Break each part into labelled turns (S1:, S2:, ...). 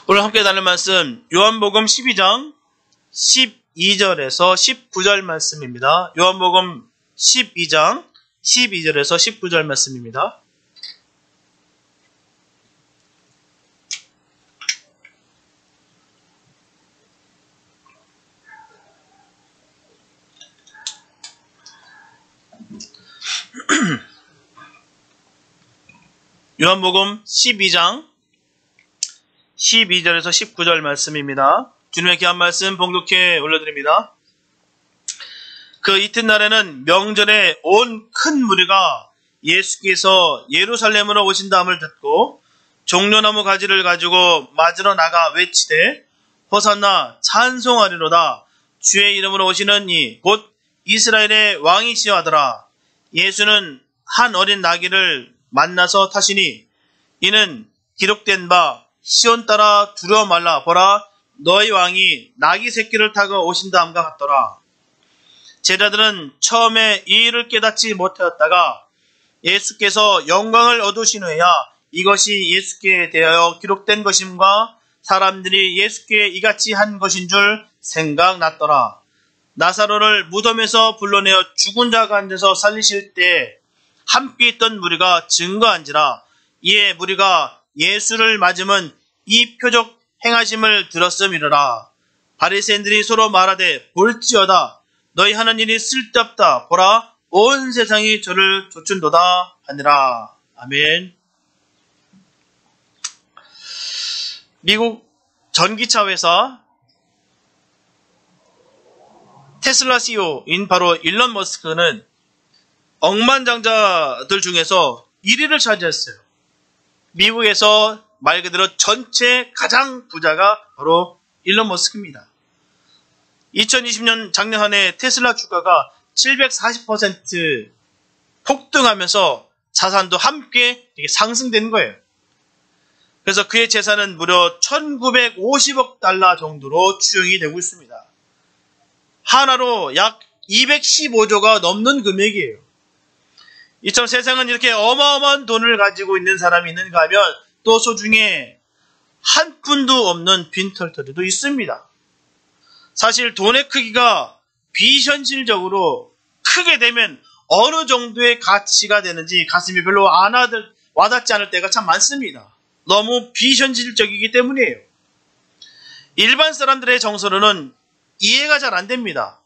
S1: 오늘 함께 나눌 말씀 요한복음 12장 12절에서 19절 말씀입니다. 요한복음 12장 12절에서 19절 말씀입니다. 요한복음 12장 12절에서 19절 말씀입니다. 주님의 귀한 말씀 봉독해 올려드립니다. 그 이튿날에는 명절에 온 큰 무리가 예수께서 예루살렘으로 오신다함을 듣고 종려나무 가지를 가지고 맞으러 나가 외치되 호산나 찬송하리로다 주의 이름으로 오시는 이 곧 이스라엘의 왕이시여 하더라. 예수는 한 어린 나귀를 만나서 타시니 이는 기록된 바 시온 따라 두려워 말라 보라 너희 왕이 나귀 새끼를 타고 오신다함과 같더라. 제자들은 처음에 이 일을 깨닫지 못하였다가 예수께서 영광을 얻으신 후에야 이것이 예수께 대하여 기록된 것임과 사람들이 예수께 이같이 한 것인 줄 생각났더라. 나사로를 무덤에서 불러내어 죽은 자 가운데서 살리실 때 함께 있던 무리가 증거한지라. 이에 무리가 예수를 맞으면 이 표적 행하심을 들었음이러라. 바리새인들이 서로 말하되 볼지어다 너희 하는 일이 쓸데없다 보라 온 세상이 저를 좇은도다 하니라. 아멘. 미국 전기차 회사 테슬라 CEO인 바로 일론 머스크는 억만장자들 중에서 1위를 차지했어요. 미국에서 말 그대로 전체 가장 부자가 바로 일론 머스크입니다. 2020년 작년 한 해 테슬라 주가가 740% 폭등하면서 자산도 함께 상승된 거예요. 그래서 그의 재산은 무려 1950억 달러 정도로 추정이 되고 있습니다. 하나로 약 215조가 넘는 금액이에요. 이처럼 세상은 이렇게 어마어마한 돈을 가지고 있는 사람이 있는가 하면 또 소중에 한 푼도 없는 빈털터리도 있습니다. 사실 돈의 크기가 비현실적으로 크게 되면 어느 정도의 가치가 되는지 가슴이 별로 와닿지 않을 때가 참 많습니다. 너무 비현실적이기 때문이에요. 일반 사람들의 정서로는 이해가 잘 안 됩니다.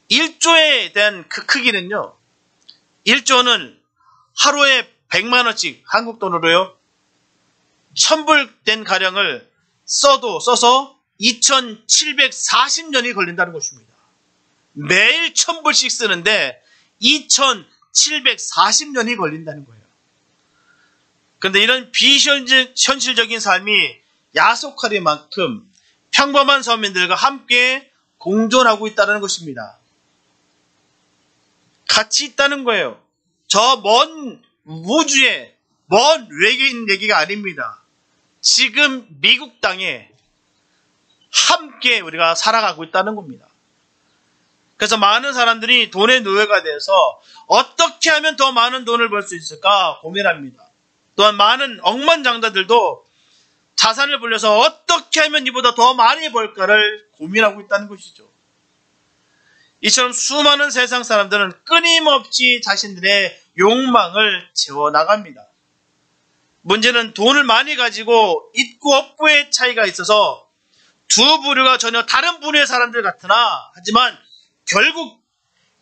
S1: 1조에 대한 그 크기는요. 1조는 하루에 100만원씩 한국 돈으로요. 1000불 된 가량을 써서 2740년이 걸린다는 것입니다. 매일 1000불씩 쓰는데 2740년이 걸린다는 거예요. 그런데 이런 비현실적인 삶이 야속하리만큼 평범한 서민들과 함께 공존하고 있다는 것입니다. 같이 있다는 거예요. 저 먼 우주에 먼 외계인 얘기가 아닙니다. 지금 미국 땅에 함께 우리가 살아가고 있다는 겁니다. 그래서 많은 사람들이 돈의 노예가 돼서 어떻게 하면 더 많은 돈을 벌 수 있을까 고민합니다. 또한 많은 억만장자들도 자산을 불려서 어떻게 하면 이보다 더 많이 벌까를 고민하고 있다는 것이죠. 이처럼 수많은 세상 사람들은 끊임없이 자신들의 욕망을 채워나갑니다. 문제는 돈을 많이 가지고 있고 없고의 차이가 있어서 두 부류가 전혀 다른 부류의 사람들 같으나 하지만 결국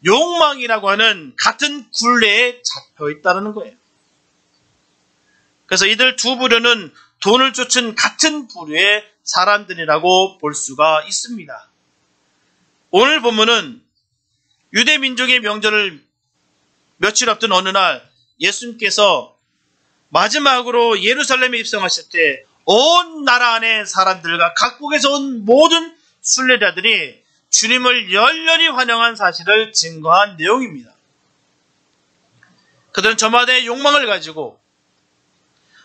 S1: 욕망이라고 하는 같은 굴레에 잡혀 있다는 거예요. 그래서 이들 두 부류는 돈을 쫓은 같은 부류의 사람들이라고 볼 수가 있습니다. 오늘 본문은 유대 민족의 명절을 며칠 앞둔 어느 날 예수님께서 마지막으로 예루살렘에 입성하실 때 온 나라 안의 사람들과 각국에서 온 모든 순례자들이 주님을 열렬히 환영한 사실을 증거한 내용입니다. 그들은 저마다의 욕망을 가지고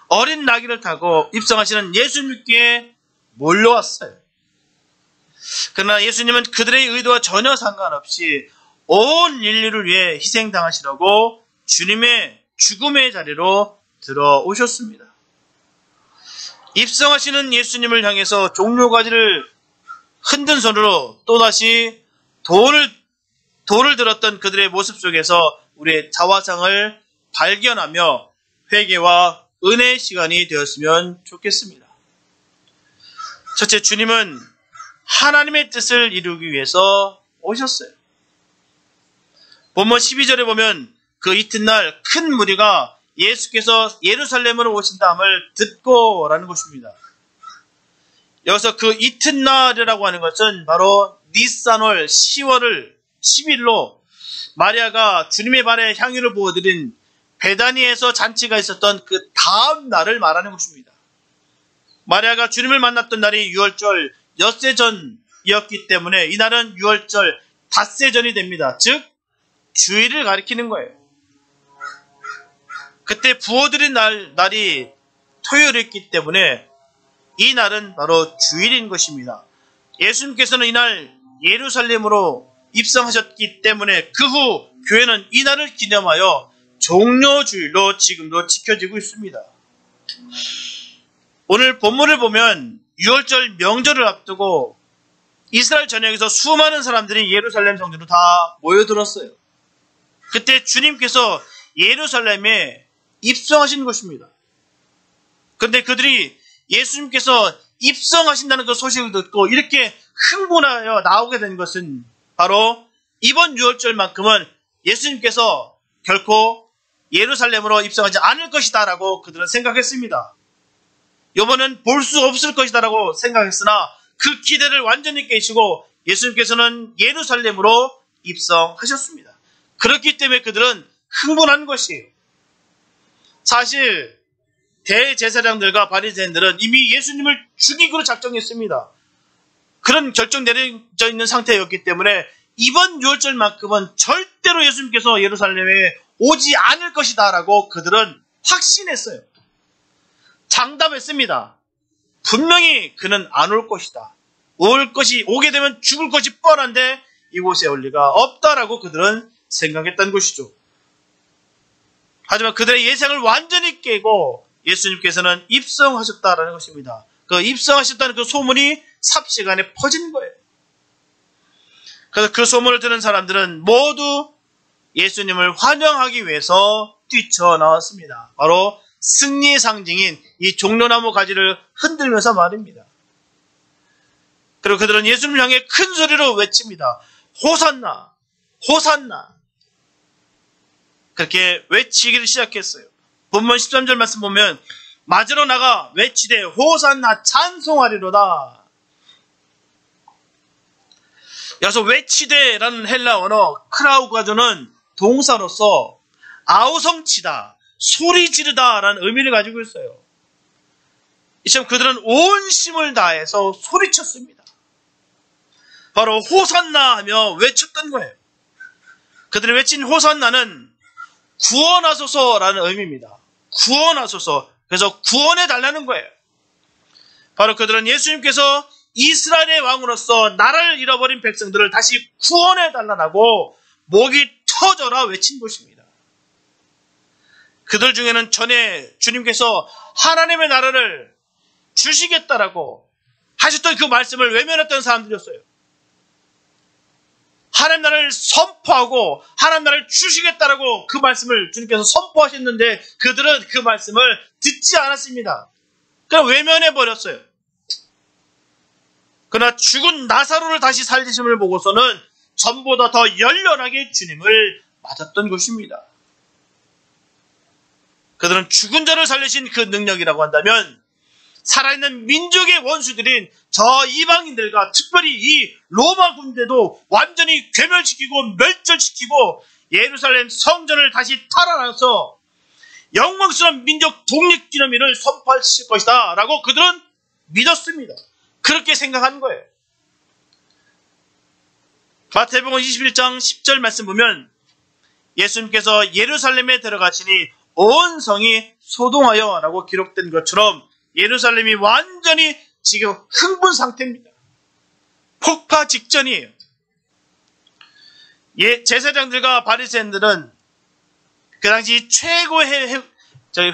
S1: 어린 나귀를 타고 입성하시는 예수님께 몰려왔어요. 그러나 예수님은 그들의 의도와 전혀 상관없이 온 인류를 위해 희생당하시려고 주님의 죽음의 자리로 들어오셨습니다. 입성하시는 예수님을 향해서 종려가지를 흔든 손으로 또다시 돌을 들었던 그들의 모습 속에서 우리의 자화상을 발견하며 회개와 은혜의 시간이 되었으면 좋겠습니다. 첫째, 주님은 하나님의 뜻을 이루기 위해서 오셨어요. 본문 12절에 보면 그 이튿날 큰 무리가 예수께서 예루살렘으로 오신다함을 듣고 라는 것입니다. 여기서 그 이튿날이라고 하는 것은 바로 니산월 10월을 10일로 마리아가 주님의 발에 향유를 부어드린 베다니에서 잔치가 있었던 그 다음 날을 말하는 것입니다. 마리아가 주님을 만났던 날이 유월절 엿새 전이었기 때문에 이 날은 유월절 닷새 전이 됩니다. 즉 주일을 가리키는 거예요. 그때 부어드린 날이 토요일이었기 때문에 이 날은 바로 주일인 것입니다. 예수님께서는 이날 예루살렘으로 입성하셨기 때문에 그 후 교회는 이 날을 기념하여 종려주일로 지금도 지켜지고 있습니다. 오늘 본문을 보면 유월절 명절을 앞두고 이스라엘 전역에서 수많은 사람들이 예루살렘 성전으로 다 모여들었어요. 그때 주님께서 예루살렘에 입성하신 것입니다. 그런데 그들이 예수님께서 입성하신다는 그 소식을 듣고 이렇게 흥분하여 나오게 된 것은 바로 이번 유월절만큼은 예수님께서 결코 예루살렘으로 입성하지 않을 것이다 라고 그들은 생각했습니다. 이번엔 볼 수 없을 것이다 라고 생각했으나 그 기대를 완전히 깨시고 예수님께서는 예루살렘으로 입성하셨습니다. 그렇기 때문에 그들은 흥분한 것이에요. 사실 대제사장들과 바리새인들은 이미 예수님을 죽이기로 작정했습니다. 그런 결정 내려져 있는 상태였기 때문에 이번 유월절만큼은 절대로 예수님께서 예루살렘에 오지 않을 것이다 라고 그들은 확신했어요. 장담했습니다. 분명히 그는 안 올 것이다. 오게 되면 죽을 것이 뻔한데 이곳에 올 리가 없다라고 그들은 생각했던 것이죠. 하지만 그들의 예상을 완전히 깨고 예수님께서는 입성하셨다라는 것입니다. 그 입성하셨다는 그 소문이 삽시간에 퍼진 거예요. 그래서 그 소문을 듣는 사람들은 모두 예수님을 환영하기 위해서 뛰쳐나왔습니다. 바로 승리의 상징인 이 종려나무 가지를 흔들면서 말입니다. 그리고 그들은 예수님을 향해 큰 소리로 외칩니다. 호산나! 호산나! 그렇게 외치기를 시작했어요. 본문 13절 말씀 보면 맞으러 나가 외치되 호산나 찬송하리로다. 여기서 외치되라는 헬라 언어 크라우가조는 동사로서 아우성치다, 소리 지르다라는 의미를 가지고 있어요. 이처럼 그들은 온 힘을 다해서 소리쳤습니다. 바로 호산나 하며 외쳤던 거예요. 그들이 외친 호산나는 구원하소서라는 의미입니다. 구원하소서. 그래서 구원해 달라는 거예요. 바로 그들은 예수님께서 이스라엘의 왕으로서 나라를 잃어버린 백성들을 다시 구원해 달라고 목이 터져라 외친 것입니다. 그들 중에는 전에 주님께서 하나님의 나라를 주시겠다라고 하셨던 그 말씀을 외면했던 사람들이었어요. 하나님 나라를 선포하고 하나님 나라를 주시겠다라고 그 말씀을 주님께서 선포하셨는데 그들은 그 말씀을 듣지 않았습니다. 그냥 외면해버렸어요. 그러나 죽은 나사로를 다시 살리심을 보고서는 전보다 더 열렬하게 주님을 맞았던 것입니다. 그들은 죽은 자를 살리신 그 능력이라고 한다면 살아있는 민족의 원수들인 저 이방인들과 특별히 이 로마 군대도 완전히 괴멸시키고 멸절시키고 예루살렘 성전을 다시 탈환해서 영광스러운 민족 독립기념일을 선포하실 것이다 라고 그들은 믿었습니다. 그렇게 생각한 거예요. 마태복음 21장 10절 말씀 보면 예수님께서 예루살렘에 들어가시니 온 성이 소동하여 라고 기록된 것처럼 예루살렘이 완전히 지금 흥분 상태입니다. 폭파 직전이에요. 제사장들과 바리새인들은 그 당시 최고의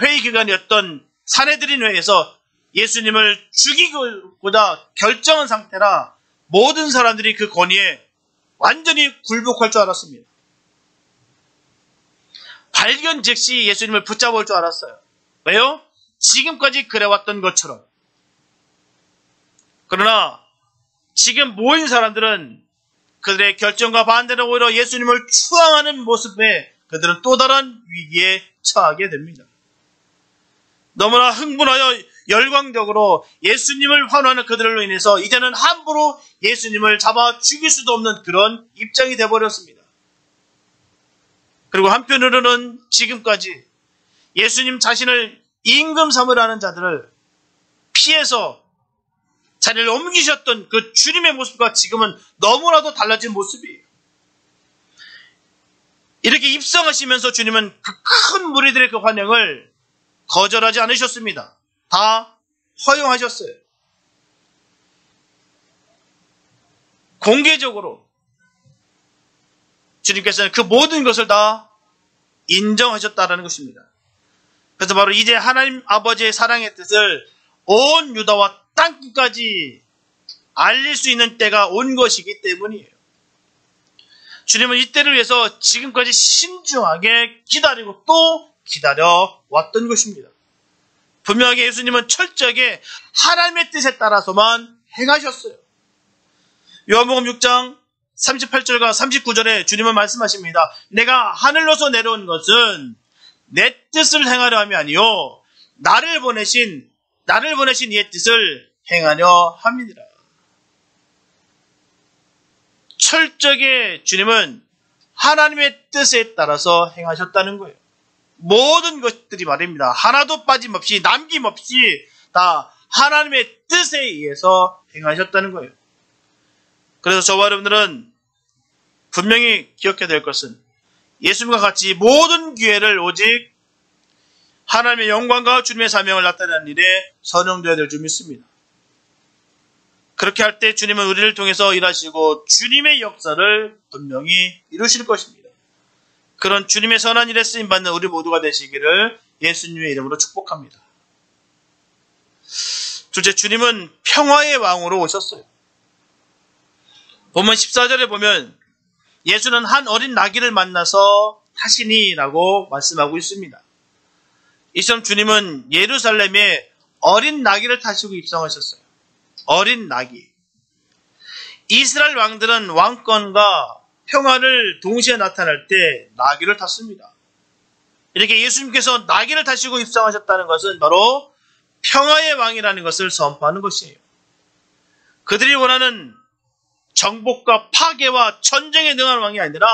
S1: 회의 기관이었던 산헤드린 회에서 예수님을 죽이고자 결정한 상태라 모든 사람들이 그 권위에 완전히 굴복할 줄 알았습니다. 발견 즉시 예수님을 붙잡을 줄 알았어요. 왜요? 지금까지 그래왔던 것처럼. 그러나 지금 모인 사람들은 그들의 결정과 반대로 오히려 예수님을 추앙하는 모습에 그들은 또 다른 위기에 처하게 됩니다. 너무나 흥분하여 열광적으로 예수님을 환호하는 그들로 인해서 이제는 함부로 예수님을 잡아 죽일 수도 없는 그런 입장이 되어버렸습니다. 그리고 한편으로는 지금까지 예수님 자신을 임금 삼으라는 자들을 피해서 자리를 옮기셨던 그 주님의 모습과 지금은 너무나도 달라진 모습이에요. 이렇게 입성하시면서 주님은 그 큰 무리들의 그 환영을 거절하지 않으셨습니다. 다 허용하셨어요. 공개적으로 주님께서는 그 모든 것을 다 인정하셨다는 것입니다. 그래서 바로 이제 하나님 아버지의 사랑의 뜻을 온 유다와 땅끝까지 알릴 수 있는 때가 온 것이기 때문이에요. 주님은 이 때를 위해서 지금까지 신중하게 기다리고 또 기다려왔던 것입니다. 분명하게 예수님은 철저하게 하나님의 뜻에 따라서만 행하셨어요. 요한복음 6장 38절과 39절에 주님은 말씀하십니다. 내가 하늘로서 내려온 것은 내 뜻을 행하려 함이 아니요 나를 보내신 이의 뜻을 행하려 함이니라. 철저하게 주님은 하나님의 뜻에 따라서 행하셨다는 거예요. 모든 것들이 말입니다. 하나도 빠짐없이 남김없이 다 하나님의 뜻에 의해서 행하셨다는 거예요. 그래서 저와 여러분들은 분명히 기억해야 될 것은 예수님과 같이 모든 기회를 오직 하나님의 영광과 주님의 사명을 나타내는 일에 선용되어야 될 줄 믿습니다. 그렇게 할 때 주님은 우리를 통해서 일하시고 주님의 역사를 분명히 이루실 것입니다. 그런 주님의 선한 일에 쓰임받는 우리 모두가 되시기를 예수님의 이름으로 축복합니다. 둘째, 주님은 평화의 왕으로 오셨어요. 본문 14절에 보면 예수는 한 어린 나귀를 만나서 타시니라고 말씀하고 있습니다. 이처럼 주님은 예루살렘에 어린 나귀를 타시고 입성하셨어요. 어린 나귀. 이스라엘 왕들은 왕권과 평화를 동시에 나타낼 때 나귀를 탔습니다. 이렇게 예수님께서 나귀를 타시고 입성하셨다는 것은 바로 평화의 왕이라는 것을 선포하는 것이에요. 그들이 원하는 정복과 파괴와 전쟁에 능한 왕이 아니라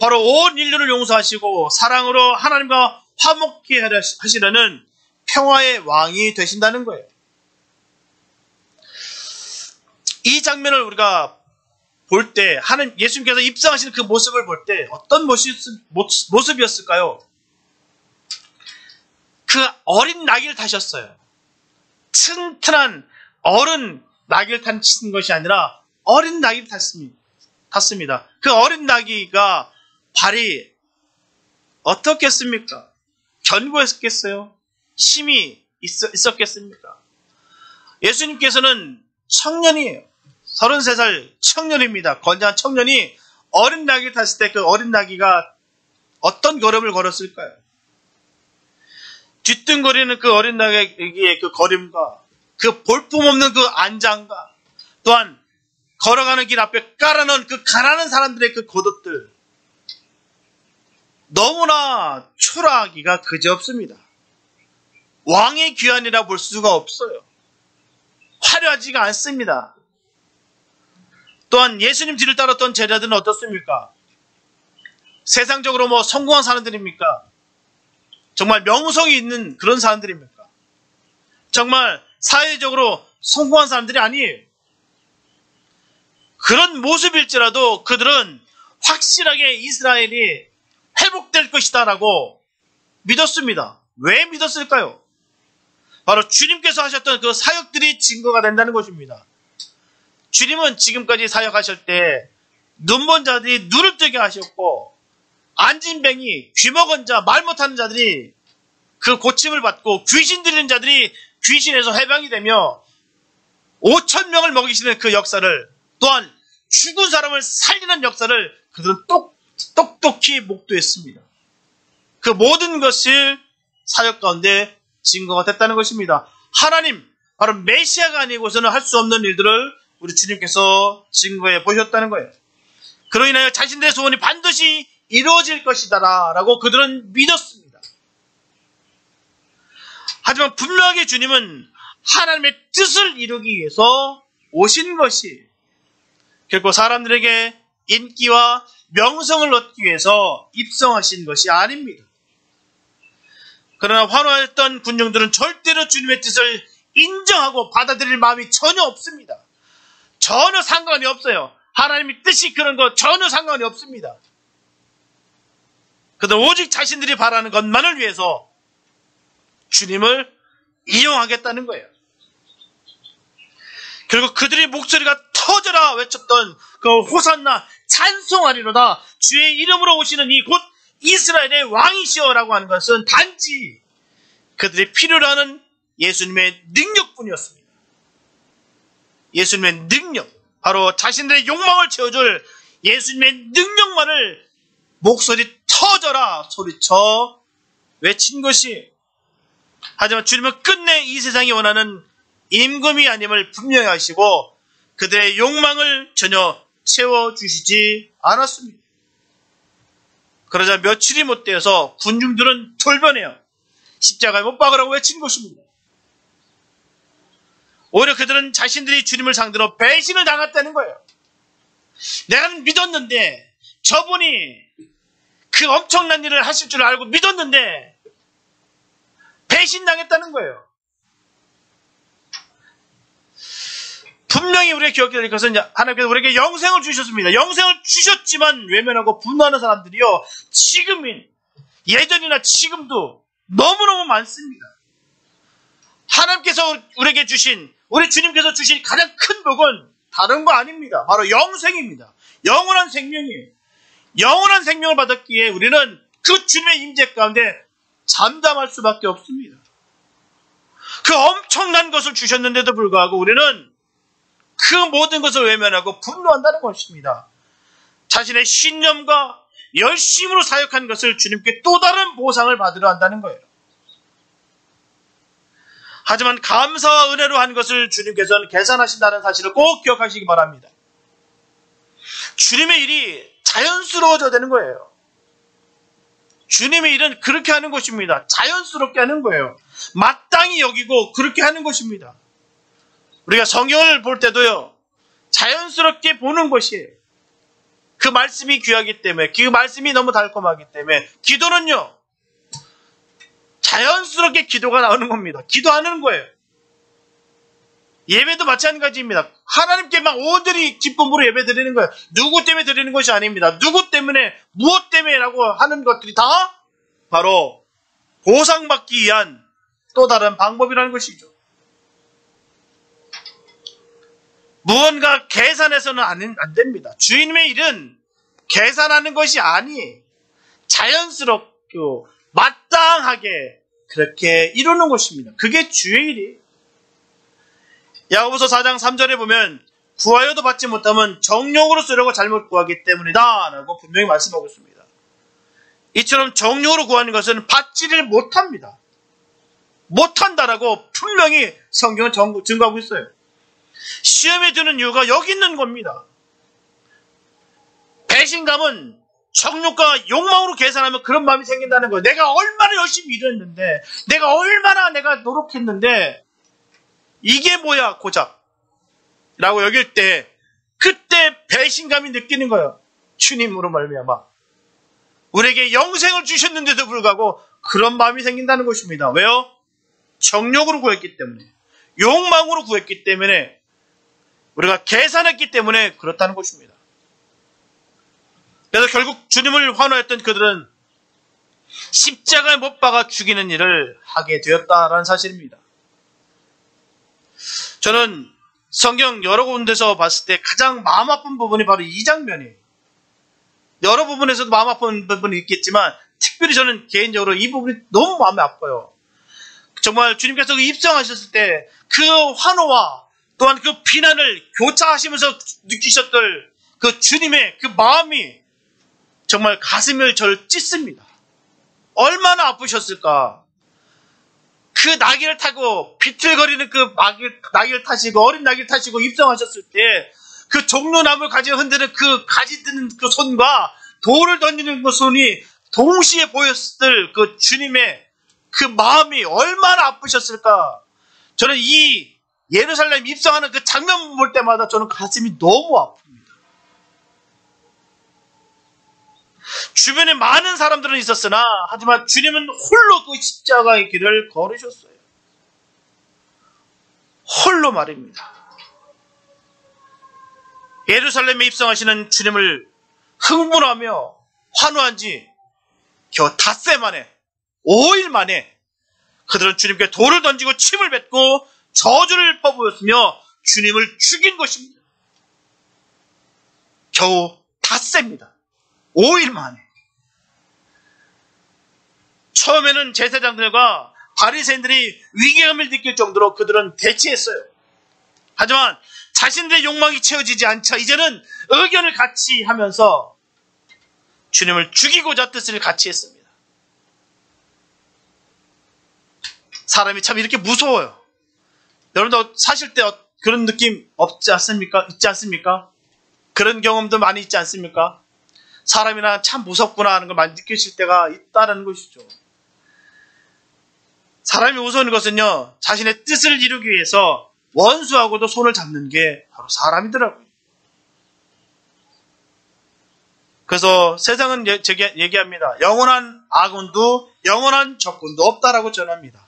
S1: 바로 온 인류를 용서하시고 사랑으로 하나님과 화목케 하시려는 평화의 왕이 되신다는 거예요. 이 장면을 우리가 볼 때 예수님께서 입성하시는 그 모습을 볼 때 어떤 모습이었을까요? 그 어린 나귀를 타셨어요. 튼튼한 어른 나귀를 타신 것이 아니라 어린 나귀를 탔습니다. 그 어린 나귀가 발이 어떻겠습니까? 견고했겠어요? 힘이 있었겠습니까? 예수님께서는 청년이에요. 33살 청년입니다. 건장한 청년이 어린 나귀를 탔을 때 그 어린 나귀가 어떤 걸음을 걸었을까요? 뒤뚱거리는 그 어린 나귀의 그 걸음과 그 볼품없는 그 안장과 또한 걸어가는 길 앞에 깔아놓은 그 가난한 사람들의 그 겉옷들, 너무나 초라하기가 그지없습니다. 왕의 귀환이라 볼 수가 없어요. 화려하지가 않습니다. 또한 예수님 뒤를 따랐던 제자들은 어떻습니까? 세상적으로 성공한 사람들입니까? 정말 명성이 있는 그런 사람들입니까? 정말 사회적으로 성공한 사람들이 아니에요. 그런 모습일지라도 그들은 확실하게 이스라엘이 회복될 것이다라고 믿었습니다. 왜 믿었을까요? 바로 주님께서 하셨던 그 사역들이 증거가 된다는 것입니다. 주님은 지금까지 사역하실 때 눈먼 자들이 눈을 뜨게 하셨고 안진뱅이, 귀먹은 자, 말 못하는 자들이 그 고침을 받고 귀신 들린 자들이 귀신에서 해방이 되며 5,000명을 먹이시는 그 역사를, 또한 죽은 사람을 살리는 역사를 그들은 똑똑히 목도했습니다. 그 모든 것을 사역 가운데 증거가 됐다는 것입니다. 하나님, 바로 메시아가 아니고서는 할 수 없는 일들을 우리 주님께서 증거해 보셨다는 거예요. 그로 인하여 자신들의 소원이 반드시 이루어질 것이다 라고 그들은 믿었습니다. 하지만 분명하게 주님은 하나님의 뜻을 이루기 위해서 오신 것이 결코 사람들에게 인기와 명성을 얻기 위해서 입성하신 것이 아닙니다. 그러나 환호했던 군중들은 절대로 주님의 뜻을 인정하고 받아들일 마음이 전혀 없습니다. 전혀 상관이 없어요. 하나님의 뜻이 그런 거 전혀 상관이 없습니다. 그들은 오직 자신들이 바라는 것만을 위해서 주님을 이용하겠다는 거예요. 결국 그들의 목소리가 터져라 외쳤던 그 호산나 찬송하리로다, 주의 이름으로 오시는 이 곧 이스라엘의 왕이시여라고 하는 것은 단지 그들이 필요로 하는 예수님의 능력뿐이었습니다. 예수님의 능력, 바로 자신들의 욕망을 채워줄 예수님의 능력만을 목소리 터져라 소리쳐 외친 것이. 하지만 주님은 끝내 이 세상이 원하는 임금이 아님을 분명히 하시고 그들의 욕망을 전혀 채워주시지 않았습니다. 그러자 며칠이 못 되어서 군중들은 돌변해요. 십자가에 못 박으라고 외친 것입니다. 오히려 그들은 자신들이 주님을 상대로 배신을 당했다는 거예요. 내가 믿었는데, 저분이 그 엄청난 일을 하실 줄 알고 믿었는데 배신당했다는 거예요. 분명히 우리가 기억해야 될 것은 하나님께서 우리에게 영생을 주셨습니다. 영생을 주셨지만 외면하고 분노하는 사람들이요, 지금인, 예전이나 지금도 너무너무 많습니다. 하나님께서 우리에게 주신, 우리 주님께서 주신 가장 큰 복은 다른 거 아닙니다. 바로 영생입니다. 영원한 생명이에요. 영원한 생명을 받았기에 우리는 그 주님의 임재 가운데 잠잠할 수밖에 없습니다. 그 엄청난 것을 주셨는데도 불구하고 우리는 그 모든 것을 외면하고 분노한다는 것입니다. 자신의 신념과 열심으로 사역한 것을 주님께 또 다른 보상을 받으려 한다는 거예요. 하지만 감사와 은혜로 한 것을 주님께서는 계산하신다는 사실을 꼭 기억하시기 바랍니다. 주님의 일이 자연스러워져야 되는 거예요. 주님의 일은 그렇게 하는 것입니다. 자연스럽게 하는 거예요. 마땅히 여기고 그렇게 하는 것입니다. 우리가 성경을 볼 때도요, 자연스럽게 보는 것이에요. 그 말씀이 귀하기 때문에, 그 말씀이 너무 달콤하기 때문에, 기도는요, 자연스럽게 기도가 나오는 겁니다. 기도하는 거예요. 예배도 마찬가지입니다. 하나님께 막 온전히 기쁨으로 예배 드리는 거예요. 누구 때문에 드리는 것이 아닙니다. 누구 때문에, 무엇 때문에라고 하는 것들이 다 바로 보상받기 위한 또 다른 방법이라는 것이죠. 무언가 계산해서는 안 됩니다. 주님의 일은 계산하는 것이 아니에요. 자연스럽고 마땅하게 그렇게 이루는 것입니다. 그게 주의 일이에요. 야고보서 4장 3절에 보면 구하여도 받지 못하면 정욕으로 쓰려고 잘못 구하기 때문이다 라고 분명히 말씀하고 있습니다. 이처럼 정욕으로 구하는 것은 받지를 못합니다. 못한다라고 분명히 성경은 증거하고 있어요. 시험에 드는 이유가 여기 있는 겁니다. 배신감은 정욕과 욕망으로 계산하면 그런 마음이 생긴다는 거예요. 내가 얼마나 열심히 일했는데, 내가 얼마나 노력했는데 이게 뭐야 고작 라고 여길 때, 그때 배신감이 느끼는 거예요. 주님으로 말미암아 우리에게 영생을 주셨는데도 불구하고 그런 마음이 생긴다는 것입니다. 왜요? 정욕으로 구했기 때문에, 욕망으로 구했기 때문에, 우리가 계산했기 때문에 그렇다는 것입니다. 그래서 결국 주님을 환호했던 그들은 십자가에 못 박아 죽이는 일을 하게 되었다라는 사실입니다. 저는 성경 여러 군데서 봤을 때 가장 마음 아픈 부분이 바로 이 장면이에요. 여러 부분에서도 마음 아픈 부분이 있겠지만 특별히 저는 개인적으로 이 부분이 너무 마음이 아파요. 정말 주님께서 입성하셨을 때 그 환호와 또한 그 비난을 교차하시면서 느끼셨던 그 주님의 그 마음이 정말 가슴을 저를 찢습니다. 얼마나 아프셨을까. 그 나귀를 타고 비틀거리는 그 나귀를 타시고 어린 나귀를 타시고 입성하셨을 때 그 종려나무를 가지고 흔드는 그 가지 드는 그 손과 돌을 던지는 그 손이 동시에 보였을 그 주님의 그 마음이 얼마나 아프셨을까. 저는 이 예루살렘 입성하는 그 장면 볼 때마다 저는 가슴이 너무 아픕니다. 주변에 많은 사람들은 있었으나 하지만 주님은 홀로 그 십자가의 길을 걸으셨어요. 홀로 말입니다. 예루살렘에 입성하시는 주님을 흥분하며 환호한 지 겨우 닷새 만에 5일 만에 그들은 주님께 돌을 던지고 침을 뱉고 저주를 퍼부었으며 주님을 죽인 것입니다. 겨우 닷새입니다. 5일 만에. 처음에는 제사장들과 바리새인들이 위기감을 느낄 정도로 그들은 대치했어요. 하지만 자신들의 욕망이 채워지지 않자 이제는 의견을 같이 하면서 주님을 죽이고자 뜻을 같이 했습니다. 사람이 참 이렇게 무서워요. 여러분도 사실 때 그런 느낌 없지 않습니까? 있지 않습니까? 그런 경험도 많이 있지 않습니까? 사람이나 참 무섭구나 하는 걸 많이 느끼실 때가 있다는 것이죠. 사람이 무서운 것은요, 자신의 뜻을 이루기 위해서 원수하고도 손을 잡는 게 바로 사람이더라고요. 그래서 세상은 제게 얘기합니다. 영원한 아군도 영원한 적군도 없다라고 전합니다.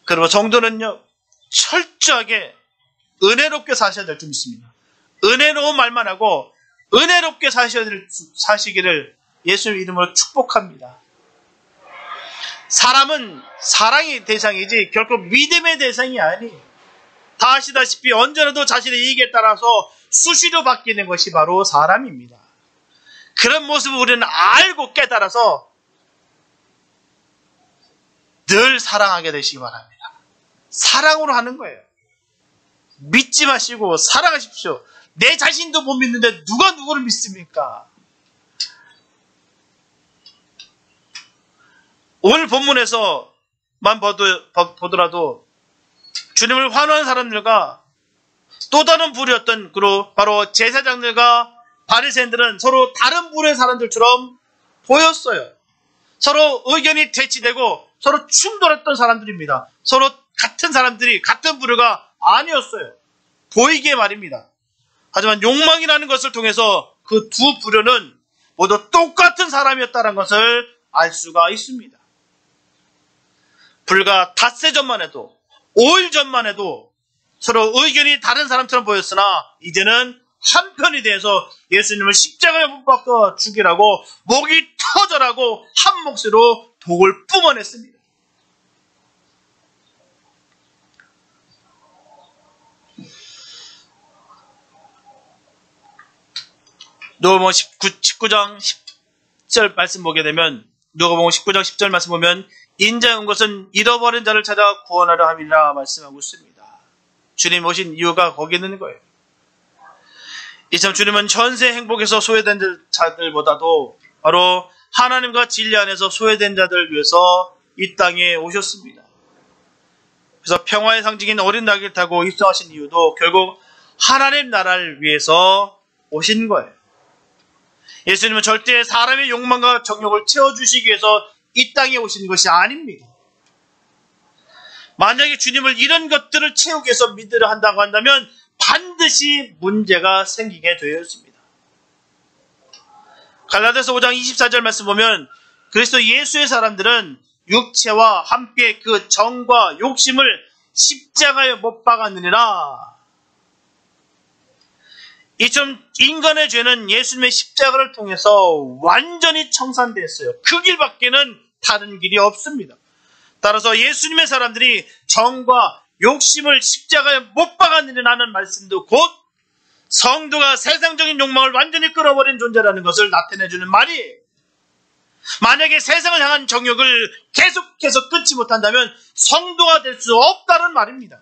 S1: 그리고 정도는요, 철저하게 은혜롭게 사셔야 될 줄 믿습니다. 은혜로운 말만 하고 은혜롭게 사시기를 예수의 이름으로 축복합니다. 사람은 사랑의 대상이지 결코 믿음의 대상이 아니에요. 다 아시다시피 언제라도 자신의 이익에 따라서 수시로 바뀌는 것이 바로 사람입니다. 그런 모습을 우리는 알고 깨달아서 늘 사랑하게 되시기 바랍니다. 사랑으로 하는 거예요. 믿지 마시고 사랑하십시오. 내 자신도 못 믿는데 누가 누구를 믿습니까? 오늘 본문에서만 보더라도 주님을 환호한 사람들과 또 다른 부류였던 바로 제사장들과 바리새인들은 서로 다른 부류의 사람들처럼 보였어요. 서로 의견이 대치되고 서로 충돌했던 사람들입니다. 서로 같은 사람들이 같은 부류가 아니었어요. 보이게 말입니다. 하지만 욕망이라는 것을 통해서 그 두 부류는 모두 똑같은 사람이었다는 것을 알 수가 있습니다. 불과 닷새 전만 해도 5일 전만 해도 서로 의견이 다른 사람처럼 보였으나 이제는 한편이 돼서 예수님을 십자가에 못 박아 죽이라고 목이 터져라고 한 몫으로 독을 뿜어냈습니다. 누가복음 19장 10절 말씀 보게 되면 누가복음 19장 10절 말씀 보면 인자의 온 것은 잃어버린 자를 찾아 구원하려 함이라 말씀하고 있습니다. 주님 오신 이유가 거기 있는 거예요. 이참 주님은 현세 행복에서 소외된 자들보다도 바로 하나님과 진리 안에서 소외된 자들을 위해서 이 땅에 오셨습니다. 그래서 평화의 상징인 어린 나귀를 타고 입성하신 이유도 결국 하나님 나라를 위해서 오신 거예요. 예수님은 절대 사람의 욕망과 정욕을 채워주시기 위해서 이 땅에 오신 것이 아닙니다. 만약에 주님을 이런 것들을 채우기 위해서 믿으려 한다고 한다면 반드시 문제가 생기게 되어 있습니다. 갈라디아서 5장 24절 말씀 보면 그리스도 예수의 사람들은 육체와 함께 그 정과 욕심을 십자가에 못 박았느니라. 이처럼 인간의 죄는 예수님의 십자가를 통해서 완전히 청산됐어요. 그 길밖에는 다른 길이 없습니다. 따라서 예수님의 사람들이 정과 욕심을 십자가에 못 박았느냐는 말씀도 곧 성도가 세상적인 욕망을 완전히 끌어버린 존재라는 것을 나타내주는 말이에요. 만약에 세상을 향한 정욕을 계속해서 끊지 못한다면 성도가 될 수 없다는 말입니다.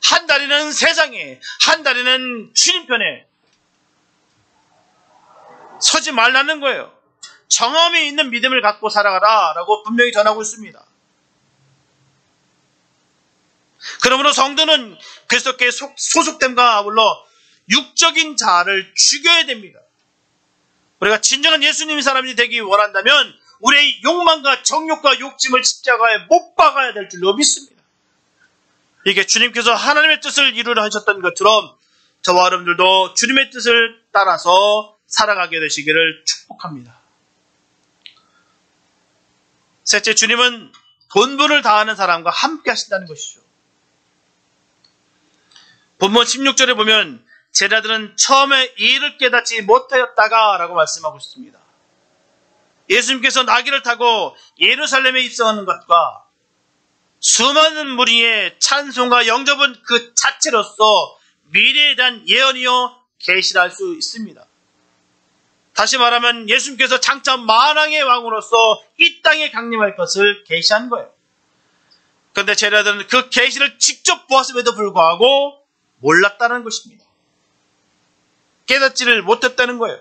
S1: 한 다리는 세상에, 한 다리는 주님 편에 서지 말라는 거예요. 정함이 있는 믿음을 갖고 살아가라 라고 분명히 전하고 있습니다. 그러므로 성도는 그리스도께 소속됨과 아울러 육적인 자아를 죽여야 됩니다. 우리가 진정한 예수님의 사람이 되기 원한다면 우리의 욕망과 정욕과 욕심을 십자가에 못 박아야 될 줄로 믿습니다. 이게 주님께서 하나님의 뜻을 이루려 하셨던 것처럼 저와 여러분들도 주님의 뜻을 따라서 살아가게 되시기를 축복합니다. 셋째, 주님은 본분을 다하는 사람과 함께 하신다는 것이죠. 본문 16절에 보면 제자들은 처음에 이를 깨닫지 못하였다가 라고 말씀하고 있습니다. 예수님께서 나귀를 타고 예루살렘에 입성하는 것과 수많은 무리의 찬송과 영접은 그 자체로서 미래에 대한 예언이요 계시를 할 수 있습니다. 다시 말하면 예수님께서 장차 만왕의 왕으로서 이 땅에 강림할 것을 계시한 거예요. 그런데 제자들은 그 계시를 직접 보았음에도 불구하고 몰랐다는 것입니다. 깨닫지를 못했다는 거예요.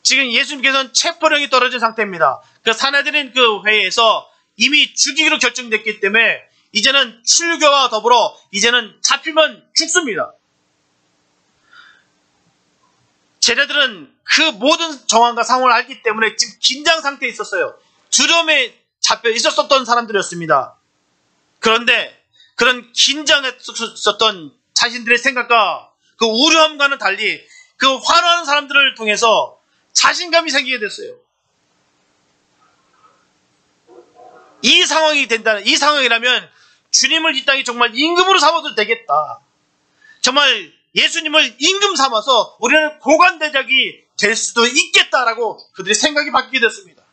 S1: 지금 예수님께서는 체포령이 떨어진 상태입니다. 그 사내들인 그 회의에서 이미 죽이기로 결정됐기 때문에 이제는 출교와 더불어 이제는 잡히면 죽습니다. 제자들은 그 모든 정황과 상황을 알기 때문에 지금 긴장 상태에 있었어요. 두려움에 잡혀 있었던 사람들이었습니다. 그런데 그런 긴장했었던 자신들의 생각과 그 우려함과는 달리 그 환호하는 사람들을 통해서 자신감이 생기게 됐어요. 이 상황이 된다는, 이 상황이라면 주님을 이 땅에 정말 임금으로 삼아도 되겠다. 정말 예수님을 임금 삼아서 우리는 고관대작이 될 수도 있겠다라고 그들의 생각이 바뀌게 됐습니다.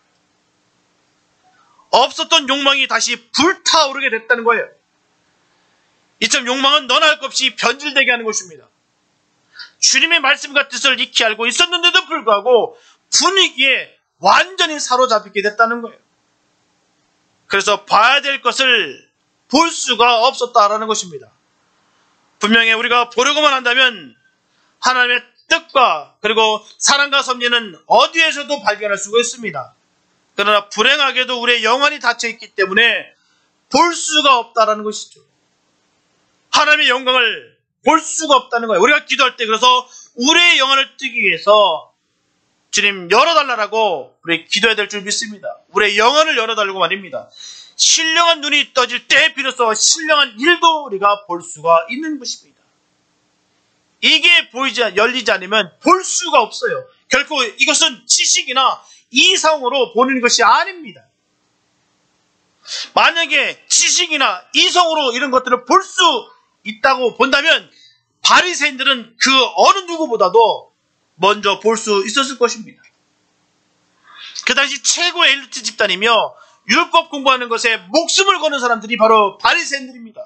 S1: 없었던 욕망이 다시 불타오르게 됐다는 거예요. 이처럼 욕망은 너나 할 것 없이 변질되게 하는 것입니다. 주님의 말씀과 뜻을 익히 알고 있었는데도 불구하고 분위기에 완전히 사로잡히게 됐다는 거예요. 그래서 봐야 될 것을 볼 수가 없었다라는 것입니다. 분명히 우리가 보려고만 한다면 하나님의 뜻과 그리고 사랑과 섭리는 어디에서도 발견할 수가 있습니다. 그러나 불행하게도 우리의 영혼이 닫혀있기 때문에 볼 수가 없다라는 것이죠. 하나님의 영광을 볼 수가 없다는 거예요. 우리가 기도할 때 그래서 우리의 영혼을 뜨기 위해서 주님 열어달라고 우리 기도해야 될 줄 믿습니다. 우리의 영혼을 열어달라고 말입니다. 신령한 눈이 떠질 때에 비로소 신령한 일도 우리가 볼 수가 있는 것입니다. 이게 열리지 않으면 볼 수가 없어요. 결코 이것은 지식이나 이성으로 보는 것이 아닙니다. 만약에 지식이나 이성으로 이런 것들을 볼 수 있다고 본다면 바리새인들은 그 어느 누구보다도 먼저 볼 수 있었을 것입니다. 그 당시 최고의 엘리트 집단이며 율법 공부하는 것에 목숨을 거는 사람들이 바로 바리새인들입니다.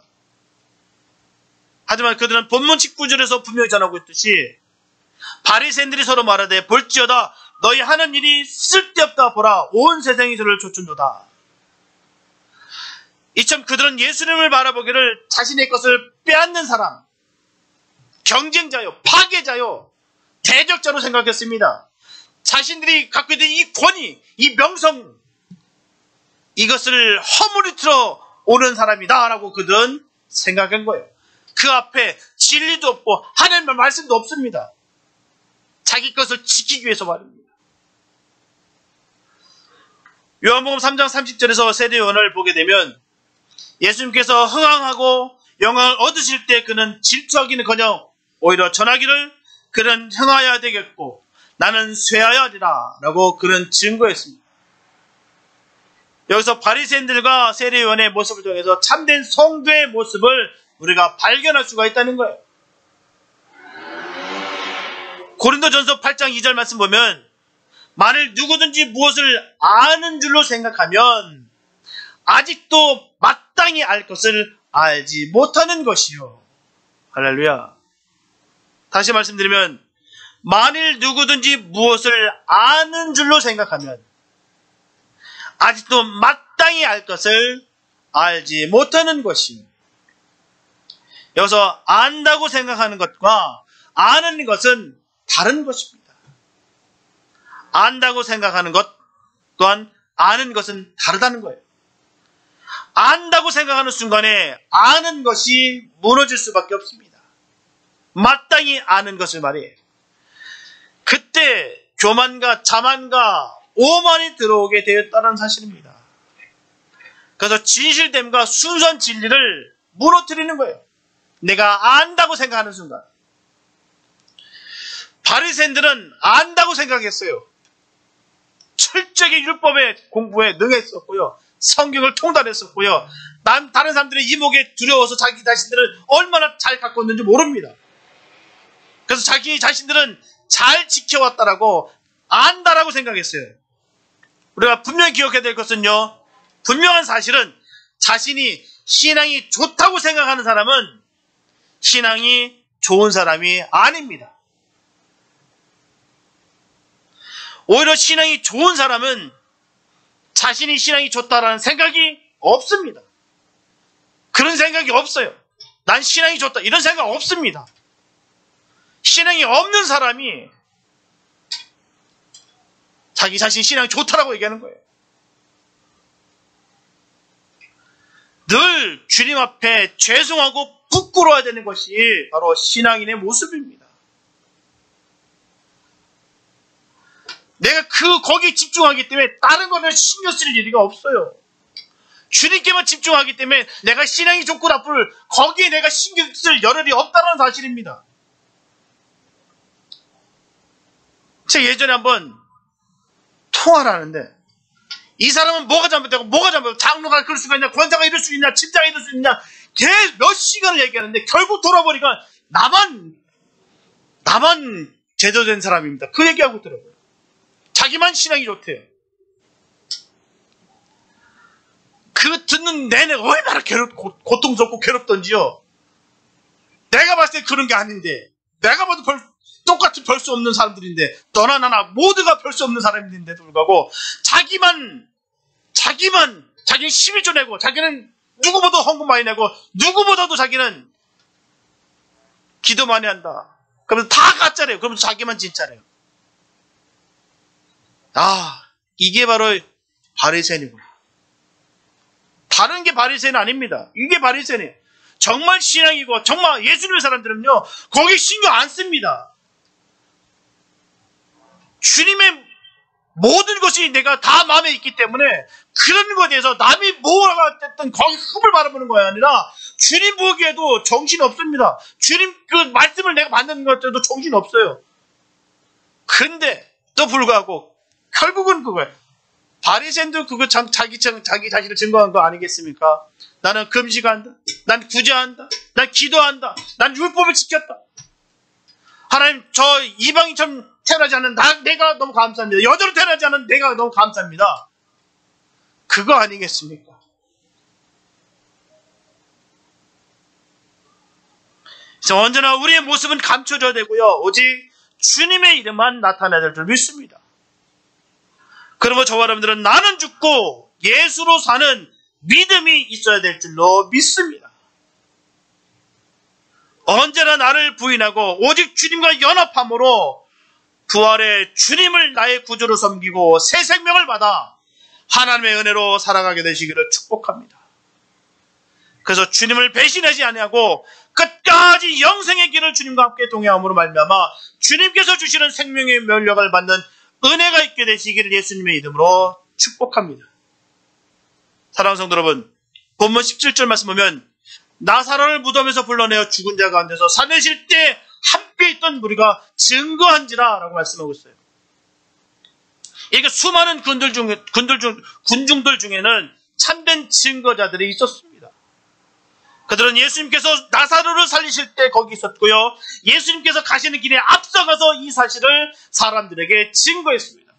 S1: 하지만 그들은 본문 19절에서 분명히 전하고 있듯이 바리새인들이 서로 말하되 볼지어다 너희 하는 일이 쓸데없다 보라 온 세상이 저를 좇은도다. 이처럼 그들은 예수님을 바라보기를 자신의 것을 빼앗는 사람, 경쟁자요, 파괴자요, 대적자로 생각했습니다. 자신들이 갖고 있는 이 권위, 이 명성, 이것을 허물이틀어 오는 사람이다 라고 그들은 생각한 거예요. 그 앞에 진리도 없고 하나님의 말씀도 없습니다. 자기 것을 지키기 위해서 말입니다. 요한복음 3장 30절에서 세례요한을 보게 되면 예수님께서 흥황하고 영광을 얻으실 때 그는 질투하기는커녕 오히려 전하기를 그는 흥하여야 되겠고 나는 쇠하여야 하리라 라고 그는 증거했습니다. 여기서 바리새인들과 세례요한의 모습을 통해서 참된 성도의 모습을 우리가 발견할 수가 있다는 거예요. 고린도전서 8장 2절 말씀 보면 만일 누구든지 무엇을 아는 줄로 생각하면 아직도 마땅히 알 것을 알지 못하는 것이요. 할렐루야. 다시 말씀드리면 만일 누구든지 무엇을 아는 줄로 생각하면 아직도 마땅히 알 것을 알지 못하는 것이. 여기서 안다고 생각하는 것과 아는 것은 다른 것입니다. 안다고 생각하는 것 또한 아는 것은 다르다는 거예요. 안다고 생각하는 순간에 아는 것이 무너질 수밖에 없습니다. 마땅히 아는 것을 말이에요. 그때 교만과 자만과 오만이 들어오게 되었다는 사실입니다. 그래서 진실됨과 순수한 진리를 무너뜨리는 거예요. 내가 안다고 생각하는 순간. 바리새인들은 안다고 생각했어요. 철저히 율법의 공부에 능했었고요. 성경을 통달했었고요. 다른 사람들의 이목에 두려워서 자기 자신들을 얼마나 잘 갖고 있는지 모릅니다. 그래서 자기 자신들은 잘 지켜왔다라고 안다라고 생각했어요. 우리가 분명히 기억해야 될 것은요. 분명한 사실은 자신이 신앙이 좋다고 생각하는 사람은 신앙이 좋은 사람이 아닙니다. 오히려 신앙이 좋은 사람은 자신이 신앙이 좋다라는 생각이 없습니다. 그런 생각이 없어요. 난 신앙이 좋다 이런 생각 없습니다. 신앙이 없는 사람이 자기 자신 신앙이 좋다라고 얘기하는 거예요. 늘 주님 앞에 죄송하고 부끄러워야 되는 것이 바로 신앙인의 모습입니다. 내가 거기에 집중하기 때문에 다른 거는 신경 쓸 일이 없어요. 주님께만 집중하기 때문에 내가 신앙이 좋고 나쁠 거기에 내가 신경 쓸 여력이 없다는 사실입니다. 제가 예전에 한번 통화를 하는데 이 사람은 뭐가 잘못되고 뭐가 잘못되고 장로가 그럴 수가 있냐, 권사가 이럴 수 있냐, 집사가 이럴 수 있냐 몇 시간을 얘기하는데 결국 돌아보니까 나만 제대로 된 사람입니다. 그 얘기하고 있더라고요. 자기만 신앙이 좋대요. 그 듣는 내내 얼마나 고통스럽고 괴롭던지요. 내가 봤을 때 그런 게 아닌데, 내가 봐도 똑같이 별 수 없는 사람들인데, 너나 나나 모두가 별 수 없는 사람인데도 불구하고 자기는 11조 내고, 자기는 누구보다 헌금 많이 내고, 누구보다도 자기는 기도 많이 한다. 그러면 다 가짜래요. 그러면 자기만 진짜래요. 이게 바로 바리새인이구나. 다른 게 바리새인 아닙니다. 이게 바리새인이에요. 정말 신앙이고 정말 예수 믿는 사람들은요, 거기 신경 안 씁니다. 주님의 모든 것이 내가 다 마음에 있기 때문에 그런 것에 대해서 남이 뭐라고 했든 거기 흠을 바라보는 거야 아니라 주님 보기에도 정신 없습니다. 주님 그 말씀을 내가 받는 것들도 정신 없어요. 근데 또 불구하고 결국은 그거예요. 바리새인도 그거 자기 자신을 증거한 거 아니겠습니까? 나는 금식한다. 난 구제한다. 난 기도한다. 난 율법을 지켰다. 하나님, 저 이방인처럼 태어나지 않는 내가 너무 감사합니다. 여자로 태어나지 않은 내가 너무 감사합니다. 그거 아니겠습니까? 그래서 언제나 우리의 모습은 감춰져야 되고요. 오직 주님의 이름만 나타나야 될 줄 믿습니다. 그러면 저와 여러분들은 나는 죽고 예수로 사는 믿음이 있어야 될 줄로 믿습니다. 언제나 나를 부인하고 오직 주님과 연합함으로 부활의 주님을 나의 구주로 섬기고 새 생명을 받아 하나님의 은혜로 살아가게 되시기를 축복합니다. 그래서 주님을 배신하지 아니하고 끝까지 영생의 길을 주님과 함께 동행함으로 말미암아 주님께서 주시는 생명의 면력을 받는 은혜가 있게 되시기를 예수님의 이름으로 축복합니다. 사랑하는 성도 여러분, 본문 17절 말씀 보면 나사로를 무덤에서 불러내어 죽은 자 가운데서 살리실 때 함께 있던 무리가 증거한지라 라고 말씀하고 있어요. 이게 수많은 군중들 중에는 참된 증거자들이 있었습니다. 그들은 예수님께서 나사로를 살리실 때 거기 있었고요. 예수님께서 가시는 길에 앞서가서 이 사실을 사람들에게 증거했습니다.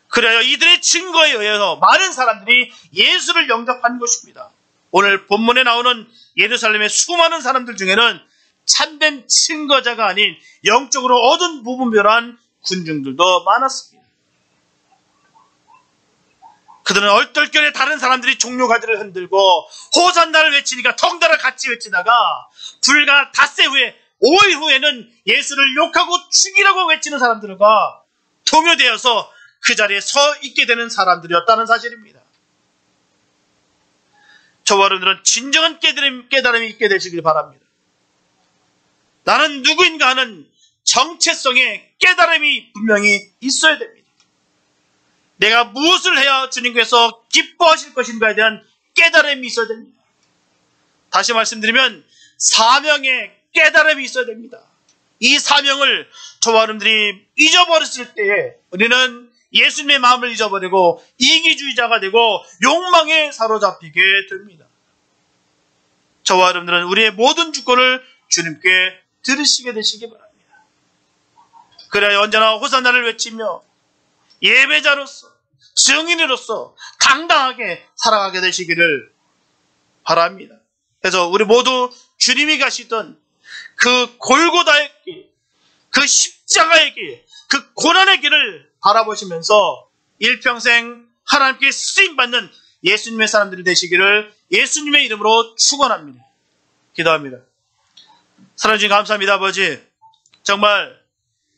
S1: 그래야 이들의 증거에 의해서 많은 사람들이 예수를 영접한 것입니다. 오늘 본문에 나오는 예루살렘의 수많은 사람들 중에는 참된 증거자가 아닌 영적으로 어두운 무분별한 군중들도 많았습니다. 그들은 얼떨결에 다른 사람들이 종료가지를 흔들고 호산나를 외치니까 덩달아 같이 외치다가 불과 닷새 후에 5일 후에는 예수를 욕하고 죽이라고 외치는 사람들과 동요되어서 그 자리에 서 있게 되는 사람들이었다는 사실입니다. 저와 여러분들은 진정한 깨달음이 있게 되시길 바랍니다. 나는 누구인가 하는 정체성의 깨달음이 분명히 있어야 됩니다. 내가 무엇을 해야 주님께서 기뻐하실 것인가에 대한 깨달음이 있어야 됩니다. 다시 말씀드리면 사명의 깨달음이 있어야 됩니다. 이 사명을 저와 여러분들이 잊어버렸을 때에 우리는 예수님의 마음을 잊어버리고 이기주의자가 되고 욕망에 사로잡히게 됩니다. 저와 여러분들은 우리의 모든 주권을 주님께 들으시게 되시기 바랍니다. 그래야 언제나 호산나를 외치며 예배자로서 증인으로서 당당하게 살아가게 되시기를 바랍니다. 그래서 우리 모두 주님이 가시던 그 골고다의 길, 그 십자가의 길, 그 고난의 길을 바라보시면서 일평생 하나님께 쓰임받는 예수님의 사람들이 되시기를 예수님의 이름으로 축원합니다. 기도합니다. 사랑해 주님 감사합니다. 아버지, 정말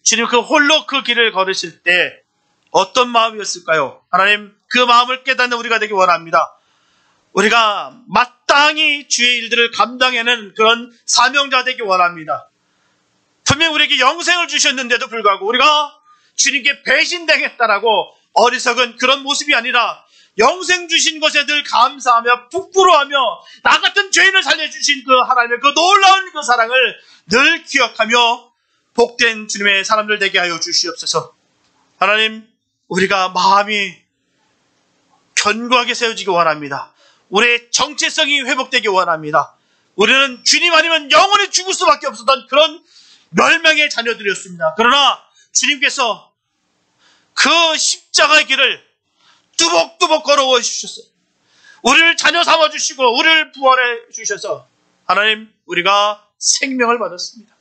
S1: 주님 그 홀로 그 길을 걸으실 때 어떤 마음이었을까요? 하나님, 그 마음을 깨닫는 우리가 되기 원합니다. 우리가 마땅히 주의 일들을 감당해내는 그런 사명자 되기 원합니다. 분명 우리에게 영생을 주셨는데도 불구하고 우리가 주님께 배신당했다라고 어리석은 그런 모습이 아니라 영생 주신 것에 늘 감사하며 부끄러워하며 나 같은 죄인을 살려주신 그 하나님의 그 놀라운 그 사랑을 늘 기억하며 복된 주님의 사람들 되게 하여 주시옵소서. 하나님, 우리가 마음이 견고하게 세워지기 원합니다. 우리의 정체성이 회복되기 원합니다. 우리는 주님 아니면 영원히 죽을 수밖에 없었던 그런 멸망의 자녀들이었습니다. 그러나 주님께서 그 십자가의 길을 뚜벅뚜벅 걸어와 주셨어요. 우리를 자녀 삼아 주시고 우리를 부활해 주셔서 하나님, 우리가 생명을 받았습니다.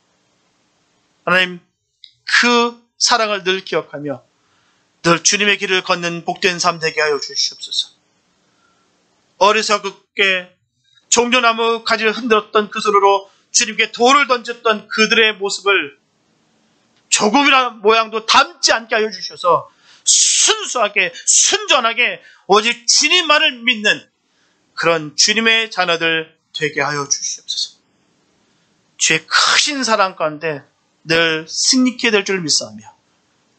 S1: 하나님, 그 사랑을 늘 기억하며 늘 주님의 길을 걷는 복된 삶 되게 하여 주시옵소서. 어리석게 종려나무 가지를 흔들었던 그 손으로 주님께 돌을 던졌던 그들의 모습을 조금이나 모양도 닮지 않게 하여 주셔서 순수하게 순전하게 오직 주님만을 믿는 그런 주님의 자녀들 되게 하여 주시옵소서. 주의 크신 사랑 가운데 늘 승리케 될 줄 믿사오며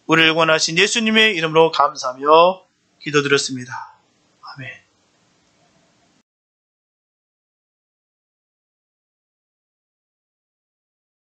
S1: 우리를 원하신 예수님의 이름으로 감사하며 기도드렸습니다. 아멘.